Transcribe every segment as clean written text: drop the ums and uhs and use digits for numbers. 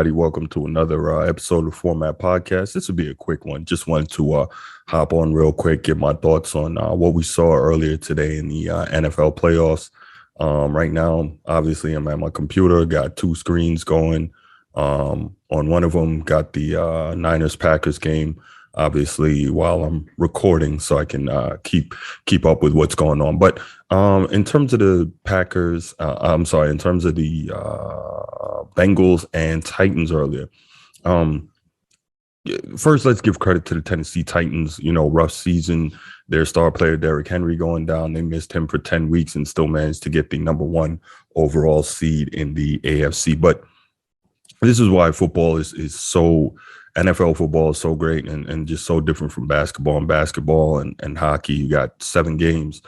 everybody. Welcome to another episode of Format Podcast. This will be a quick one. Just wanted to hop on real quick, get my thoughts on what we saw earlier today in the NFL playoffs. Right now, obviously, I'm at my computer, got two screens going. On one of them, got the Niners-Packers game, obviously, while I'm recording, so I can keep up with what's going on. But in terms of the Packers, in terms of the Bengals and Titans earlier. First, let's give credit to the Tennessee Titans. Rough season. Their star player, Derrick Henry, going down. They missed him for 10 weeks and still managed to get the number one overall seed in the AFC. But this is why football is so NFL football is so great and just so different from basketball. And basketball and hockey, you got 7 games,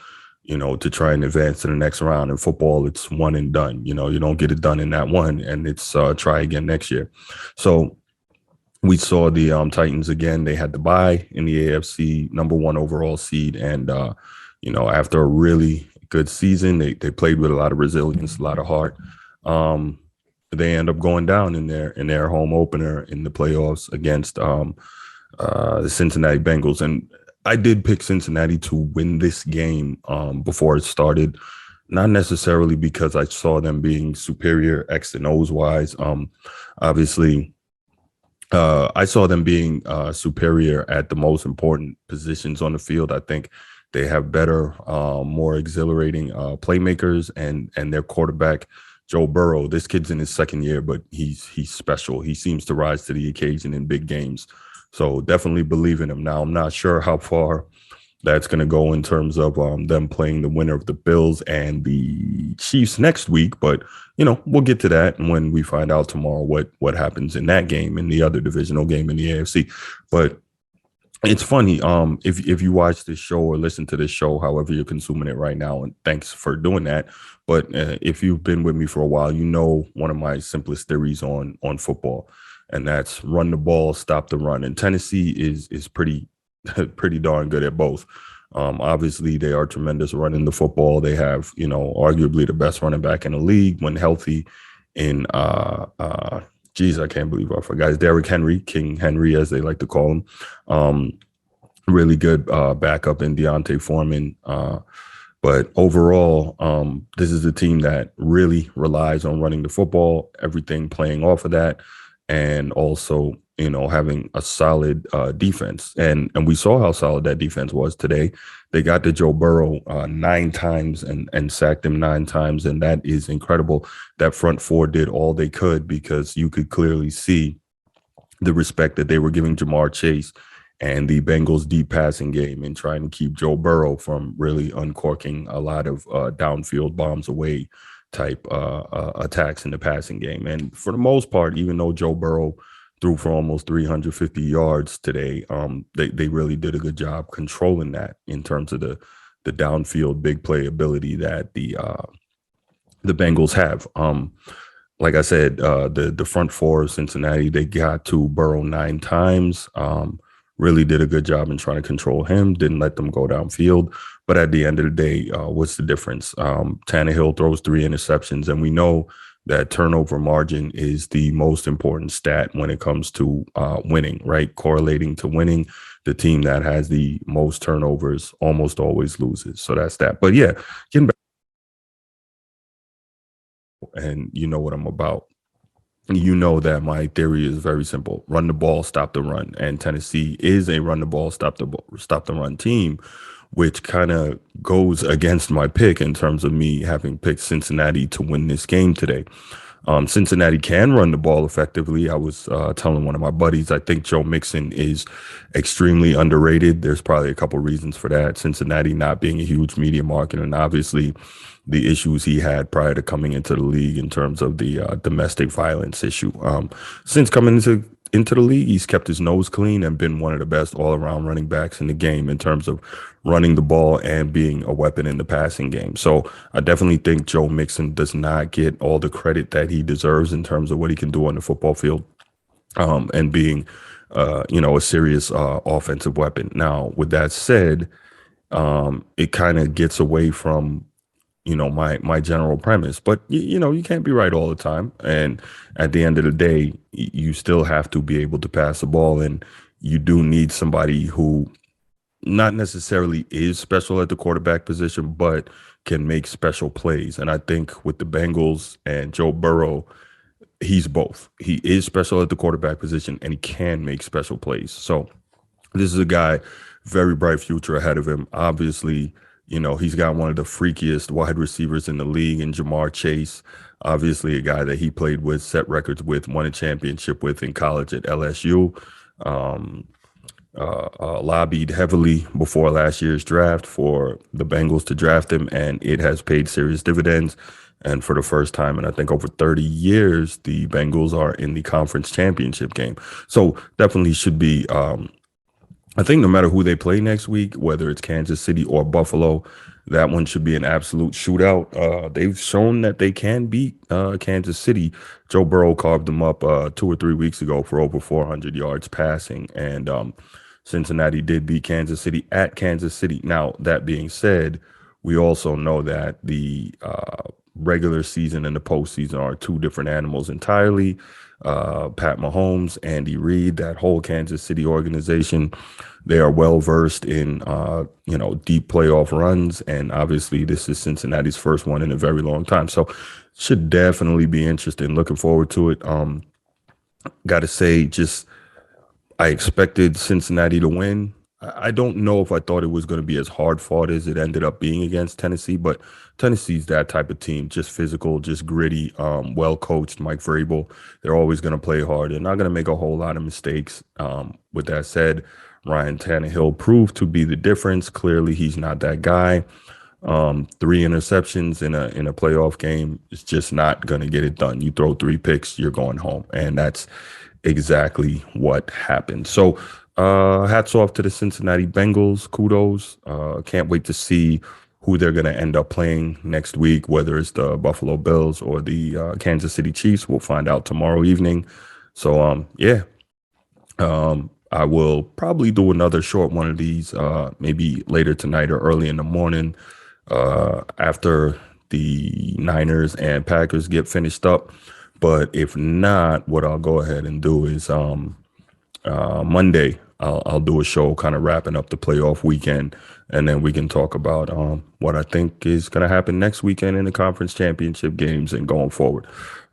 to try and advance to the next round. In football, it's one and done. You don't get it done in that one, and it's try again next year. So we saw the Titans again. They had the bye in the AFC, number one overall seed, and after a really good season, they played with a lot of resilience, a lot of heart. They end up going down in their home opener in the playoffs against the Cincinnati Bengals. And I did pick Cincinnati to win this game before it started, not necessarily because I saw them being superior X and O's wise. Obviously, I saw them being superior at the most important positions on the field. I think they have better, more exhilarating playmakers, and their quarterback, Joe Burrow. This kid's in his second year, but he's special. He seems to rise to the occasion in big games. So definitely believe in him. Now, I'm not sure how far that's going to go in terms of them playing the winner of the Bills and the Chiefs next week. But, we'll get to that when we find out tomorrow what happens in that game, in the other divisional game in the AFC. But it's funny, if you watch this show or listen to this show, however you're consuming it right now, and thanks for doing that. But if you've been with me for a while, one of my simplest theories on football, and that's run the ball, stop the run. And Tennessee is pretty darn good at both. Obviously, they are tremendous running the football. They have, arguably the best running back in the league when healthy. In I can't believe I forgot. It's Derrick Henry, King Henry, as they like to call him. Really good backup in Deontay Foreman. But overall, this is a team that really relies on running the football, everything playing off of that, and also, having a solid defense. And we saw how solid that defense was today. They got to Joe Burrow 9 times and sacked him 9 times, and that is incredible. That front four did all they could because you could clearly see the respect that they were giving Jamar Chase and the Bengals' deep passing game and trying to keep Joe Burrow from really uncorking a lot of downfield bombs away type attacks in the passing game. And for the most part, even though Joe Burrow threw for almost 350 yards today, they really did a good job controlling that in terms of the downfield big play ability that the Bengals have. Like I said, the front four of Cincinnati, they got to Burrow 9 times. Really did a good job in trying to control him, didn't let them go downfield. But at the end of the day, what's the difference? Tannehill throws 3 interceptions, and we know that turnover margin is the most important stat when it comes to winning, right? Correlating to winning, the team that has the most turnovers almost always loses. So that's that. But yeah, getting back, and you know what I'm about. You know that my theory is very simple: run the ball, stop the run. And Tennessee is a run the ball, stop the run team, which kind of goes against my pick in terms of me having picked Cincinnati to win this game today. Cincinnati can run the ball effectively. I was telling one of my buddies, I think Joe Mixon is extremely underrated. There's probably a couple reasons for that. Cincinnati not being a huge media market, and obviously the issues he had prior to coming into the league in terms of the domestic violence issue. Since coming into the league, he's kept his nose clean and been one of the best all-around running backs in the game in terms of running the ball and being a weapon in the passing game. So I definitely think Joe Mixon does not get all the credit that he deserves in terms of what he can do on the football field, and being, a serious offensive weapon. Now, with that said, it kind of gets away from, my general premise. But you can't be right all the time. And at the end of the day, you still have to be able to pass the ball, and you do need somebody who not necessarily is special at the quarterback position, but can make special plays. And I think with the Bengals and Joe Burrow, he's both. He is special at the quarterback position and he can make special plays. So this is a guy, very bright future ahead of him. Obviously, he's got one of the freakiest wide receivers in the league in Jamar Chase. Obviously, a guy that he played with, set records with, won a championship with in college at LSU. Um, Lobbied heavily before last year's draft for the Bengals to draft him, and it has paid serious dividends. And for the first time in, I think, over 30 years, the Bengals are in the conference championship game. So definitely should be, I think no matter who they play next week, whether it's Kansas City or Buffalo, that one should be an absolute shootout. They've shown that they can beat Kansas City. Joe Burrow carved them up 2 or 3 weeks ago for over 400 yards passing. And Cincinnati did beat Kansas City at Kansas City. Now, that being said, we also know that the regular season and the postseason are two different animals entirely. Pat Mahomes, Andy Reid, that whole Kansas City organization, they are well versed in deep playoff runs, and obviously this is Cincinnati's first one in a very long time. So should definitely be interesting. Looking forward to it. Got to say, just I expected Cincinnati to win. I don't know if I thought it was going to be as hard fought as it ended up being against Tennessee, but Tennessee's that type of team, just physical, just gritty, well coached. Mike Vrabel, they're always going to play hard. They're not going to make a whole lot of mistakes. With that said, Ryan Tannehill proved to be the difference. Clearly, he's not that guy. 3 interceptions in a playoff game is just not going to get it done. You throw 3 picks, you're going home, and that's exactly what happened. So hats off to the Cincinnati Bengals. Kudos. Can't wait to see who they're going to end up playing next week, whether it's the Buffalo Bills or the Kansas City Chiefs. We'll find out tomorrow evening. So, yeah. I will probably do another short one of these maybe later tonight or early in the morning after the Niners and Packers get finished up. But if not, what I'll go ahead and do is Monday, I'll do a show kind of wrapping up the playoff weekend, and then we can talk about what I think is going to happen next weekend in the conference championship games and going forward.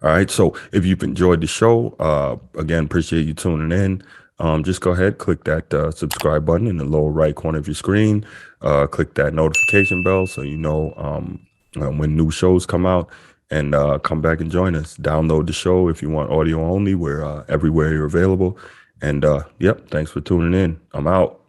All right. So if you've enjoyed the show, again, appreciate you tuning in. Just go ahead, click that subscribe button in the lower right corner of your screen. Click that notification bell so you know when new shows come out, and come back and join us. Download the show if you want audio only. We're everywhere you're available. And yep, thanks for tuning in. I'm out.